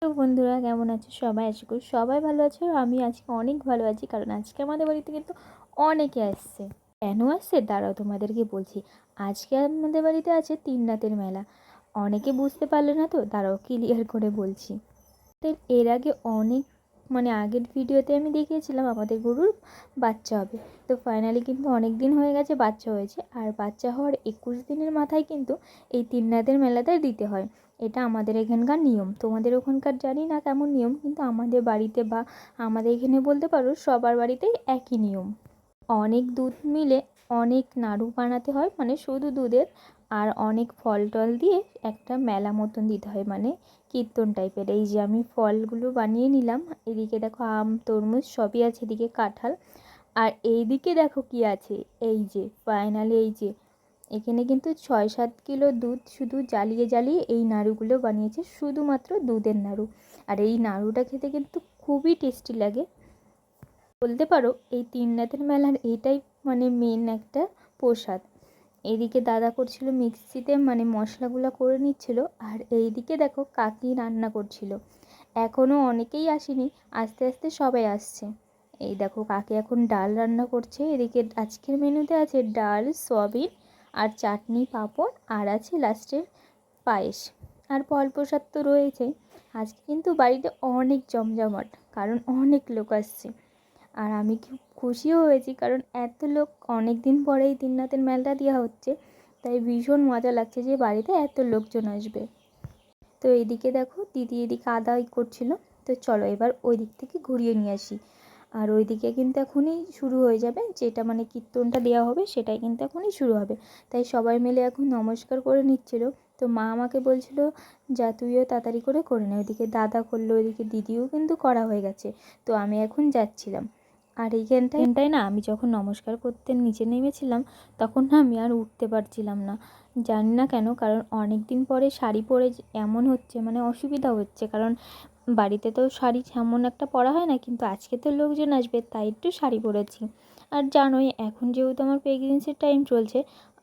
তো বন্ধুরা কেমন আছো সবাই? আশা করি সবাই ভালো আছো। আর আমি আজকে অনেক ভালো আছি, কারণ আজকে আমাদের বাড়িতে কিন্তু অনেকে আসছে। কেন আসছে দাঁড়াও তোমাদেরকে বলছি। আজকে আমাদের বাড়িতে আছে 3 রাতের মেলা। অনেকে বুঝতে পারলে না তো, দাঁড়াও ক্লিয়ার করে বলছি। তো এর আগে অনেক আগের ভিডিওতে আমি দেখিয়েছিলাম আমাদের গরুর বাচ্চা হবে। তো ফাইনালি কিন্তু অনেক দিন হয়ে গেছে বাচ্চা হয়েছে, আর বাচ্চা হওয়ার 21 দিনের মাথায় কিন্তু এই 3 রাতের মেলাটা দিতে হয়। এটা আমাদের এখানকার নিয়ম। তোমাদের ওখানকার জানি না কেমন নিয়ম, কিন্তু আমাদের বাড়িতে বা আমাদের এখানে বলতে পারো সবার বাড়িতেই একই নিয়ম। অনেক দুধ মিলে অনেক নাড়ু বানাতে হয়, শুধু দুধের। আর অনেক ফল টল দিয়ে একটা মেলা মতন দিতে হয়, কীর্তন টাইপের। এই যে আমি ফলগুলো বানিয়ে নিলাম। এদিকে দেখো আম তরমুজ সবই আছে, এদিকে কাঁঠাল। আর এইদিকে দেখো কি আছে, এই যে ফাইনালি এই যে এখানে কিন্তু 6-7 কিলো দুধ শুধু জ্বালিয়ে জ্বালিয়ে এই নাড়ুগুলো বানিয়েছে, শুধুমাত্র দুধের নাড়ু। আর এই নাড়ুটা খেতে কিন্তু খুবই টেস্টি লাগে। বলতে পারো এই 3 রাতের মেলার এটাই মেন একটা প্রসাদ। এইদিকে দাদা করছিল মিক্সিতে মশলাগুলো করে নিচ্ছিল, আর এইদিকে দেখো কাকি রান্না করছিল। এখনও অনেকেই আসেনি, আস্তে আস্তে সবাই আসছে। এই দেখো কাকি এখন ডাল রান্না করছে। এদিকে আজকের মেনুতে আছে ডাল, সয়াবিন আর চাটনি, পাঁপড়, আর আছে লাস্টের পায়েস। আর ফল প্রসাদ তো রয়েছেই। আজকে কিন্তু বাড়িতে অনেক জমজমাট, কারণ অনেক লোক আসছে। আর আমি খুব খুশিও হয়েছি, কারণ এত লোক অনেক দিন পরে এই 3 রাতের মেলাটা দেওয়া হচ্ছে। তাই ভীষণ মজা লাগছে যে বাড়িতে এত লোকজন আসবে। তো এইদিকে দেখো দিদি এদিকে আদায় করছিল। তো চলো এবার ওই দিক থেকে ঘুরিয়ে নিয়ে আসি। আর ওইদিকে কিন্তু এখনই শুরু হয়ে যাবে, যেটা কীর্তনটা দেওয়া হবে সেটাই কিন্তু এখনই শুরু হবে। তাই সবাই মিলে এখন নমস্কার করে নিচ্ছিল। তো মা আমাকে বলছিল যা তুইও তাড়াতাড়ি করে করে নে। ওইদিকে দাদা করলো, ওইদিকে দিদিও কিন্তু করা হয়ে গেছে। তো আমি এখন যাচ্ছিলাম। আর এইখানটায় না আমি যখন নমস্কার করতে নিচে নেমেছিলাম, তখন না আমি আর উঠতে পারছিলাম না। জানি না কেন, কারণ অনেক দিন পরে শাড়ি পরে এমন হচ্ছে, অসুবিধা হচ্ছে। কারণ বাড়িতে তো শাড়ি তেমন একটা পরা হয় না, কিন্তু আজকে তো লোকজন আসবে তাই একটু শাড়ি পরেছি। আর জানোই এখন যেহেতু আমার প্রেগনেন্সির টাইম চলছে,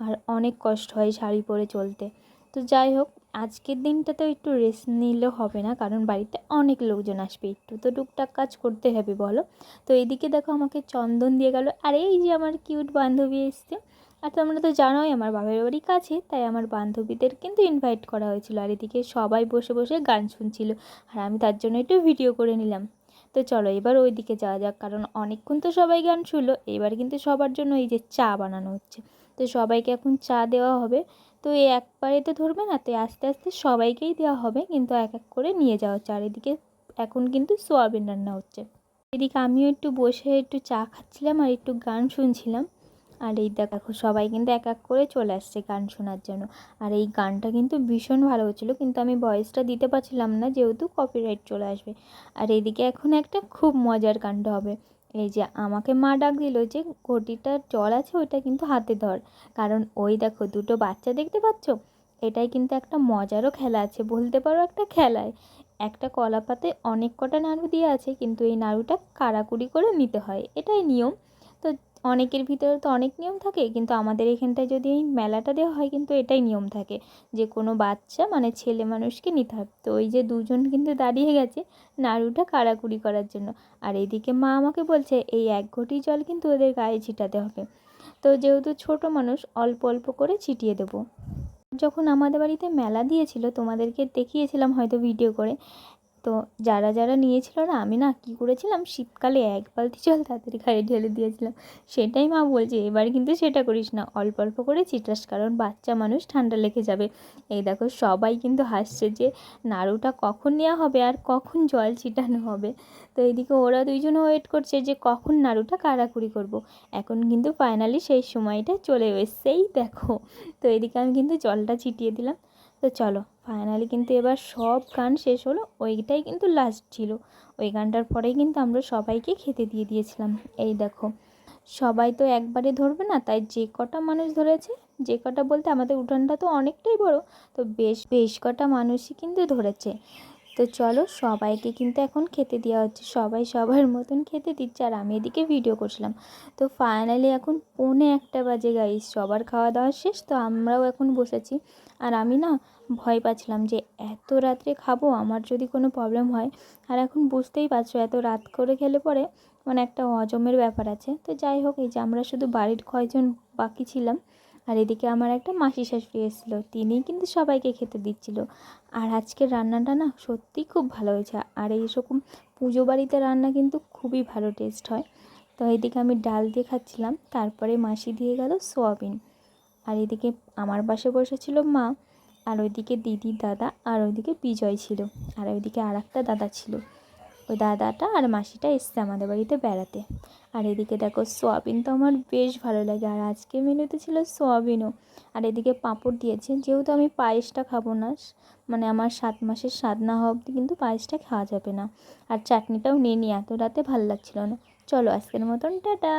আর অনেক কষ্ট হয় শাড়ি পরে চলতে। তো যাই হোক, আজকের দিনটা তো একটু রেস্ট নিলে হবে না, কারণ বাড়িতে অনেক লোকজন আসবে, একটু তো টুকটাক কাজ করতে হবে বলো। তো এইদিকে দেখো আমাকে চন্দন দিয়ে গেল, আর এই যে আমার কিউট বান্ধবী এসছে। আর তোমরা তো জানোই আমার বাবার বাড়ি কাছে, তাই আমার বান্ধবীদের কিন্তু ইনভাইট করা হয়েছিল। আর এদিকে সবাই বসে বসে গান শুনছিল, আর আমি তার জন্য একটু ভিডিও করে নিলাম। তো চলো এবার ওই দিকে যাওয়া যাক, কারণ অনেকক্ষণ তো সবাই গান শুনলো। এবার কিন্তু সবার জন্য এই যে চা বানানো হচ্ছে। তো সবাইকে এখন চা দেওয়া হবে। তো এই একবারে তো ধরবে না, তো আস্তে আস্তে সবাইকেই দেওয়া হবে, কিন্তু এক এক করে নিয়ে যাওয়া হচ্ছে। আর এদিকে এখন কিন্তু সোয়াবিন রান্না হচ্ছে। এদিকে আমিও একটু বসে একটু চা খাচ্ছিলাম আর একটু গান শুনছিলাম। আর এই দেখো সবাই কিন্তু এক এক করে চলে আসছে গান শোনার জন্য। আর এই গানটা কিন্তু ভীষণ ভালো হচ্ছিলো, কিন্তু আমি ভয়েসটা দিতে পারছিলাম না, যেহেতু কপিরাইট চলে আসবে। আর এইদিকে এখন একটা খুব মজার কাণ্ড হবে। এই যে আমাকে মা ডাক দিল যে ঘটিটার জল আছে ওইটা কিন্তু হাতে ধর, কারণ ওই দেখো দুটো বাচ্চা দেখতে পাচ্ছ। এটাই কিন্তু একটা মজারও খেলা আছে, বলতে পারো একটা খেলায়। একটা কলা পাতায় অনেক কটা নাড়ু দিয়ে আছে, কিন্তু এই নাড়ুটা কাড়াকুড়ি করে নিতে হয়, এটাই নিয়ম। তো অনেকের ভিতরে তো অনেক নিয়ম থাকে, কিন্তু আমাদের এখানটায় যদি এই মেলাটা দেওয়া হয় কিন্তু এটাই নিয়ম থাকে, যে কোনো বাচ্চা ছেলে মানুষকে নিতে হবে। তো ওই যে দুজন কিন্তু দাঁড়িয়ে গেছে নাড়ুটা কাড়াকুড়ি করার জন্য। আর এইদিকে মা আমাকে বলছে এই 1 ঘটি জল কিন্তু ওদের গায়ে ছিটাতে হবে। তো যেহেতু ছোট মানুষ, অল্প অল্প করে ছিটিয়ে দেবো। যখন আমাদের বাড়িতে মেলা দিয়েছিল তোমাদেরকে দেখিয়েছিলাম হয়তো ভিডিও করে। তো যারা যারা নিয়েছিল না, আমি না কী করেছিলাম, শীতকালে 1 বালতি জল তাড়াতাড়ি গায়ে ঢেলে দিয়েছিলাম। সেটাই মা বলছে এবার কিন্তু সেটা করিস না, অল্প অল্প করে ছিটাস, কারণ বাচ্চা মানুষ ঠান্ডা লেগে যাবে। এই দেখো সবাই কিন্তু হাসছে যে নাড়ুটা কখন নেওয়া হবে আর কখন জল ছিটানো হবে। তো এইদিকে ওরা দুইজনে ওয়েট করছে যে কখন নাড়ুটা কাড়াকুড়ি করব। এখন কিন্তু ফাইনালি সেই সময়টা চলে এসেছেই দেখো। তো এদিকে আমি কিন্তু জলটা ছিটিয়ে দিলাম। তো চলো ফাইনালি কিন্তু এবার সব গান শেষ হলো, ওইটাই কিন্তু লাস্ট ছিল। ওই গানটার পরেই কিন্তু আমরা সবাইকে খেতে দিয়ে দিয়েছিলাম। এই দেখো সবাই তো একবারে ধরবে না, তাই যে কটা মানুষ ধরেছে, যে কটা বলতে আমাদের উঠানটা তো অনেকটাই বড়, তো বেশ বেশ কটা মানুষই কিন্তু ধরেছে। তো চলো সবাইকে কিন্তু এখন খেতে দেওয়া হচ্ছে, সবাই সবার মতন খেতে দিচ্ছে, আর আমি এদিকে ভিডিও করছিলাম। তো ফাইনালি এখন 1:45 বাজে গাইস, সবার খাওয়া দাওয়া শেষ, তো আমরাও এখন বসেছি। আর আমি না ভয় পাচ্ছিলাম যে এত রাত্রে খাবো, আমার যদি কোনো প্রবলেম হয়। আর এখন বুঝতেই পারছো এত রাত করে খেলে পরে মানে একটা হজমের ব্যাপার আছে। তো যাই হোক, এই যে আমরা শুধু বাড়ির কয়েকজন বাকি ছিলাম। আর এদিকে আমার একটা মাসি শাশুড়ি এসেছিলো, তিনিই কিন্তু সবাইকে খেতে দিচ্ছিল। আর আজকের রান্নাটা না সত্যিই খুব ভালো হয়েছে। আর এইরকম পুজো বাড়িতে রান্না কিন্তু খুবই ভালো টেস্ট হয়। তো এদিকে আমি ডাল দিয়ে খাচ্ছিলাম, তারপরে মাসি দিয়ে গেল সোয়াবিন। আর এদিকে আমার পাশে বসেছিল মা, আর ওইদিকে দিদির দাদা, আর ওইদিকে বিজয় ছিল, আর ওইদিকে আর একটা দাদা ছিল। ওই দাদাটা আর মাসিটা এসছে আমাদের বাড়িতে বেড়াতে। আর এদিকে দেখো সোয়াবিন তো আমার বেশ ভালো লাগে, আর আজকে মেনুতে ছিল সোয়াবিনও। আর এদিকে পাঁপড় দিয়েছে, যেহেতু আমি পায়েসটা খাবো না, মানে আমার 7 মাসের স্বাদ না হওয়া অবধি কিন্তু পায়েসটা খাওয়া যাবে না। আর চাটনিটাও নিয়ে এত রাতে ভাল লাগছিল না। চলো আজকের মতন টাটা।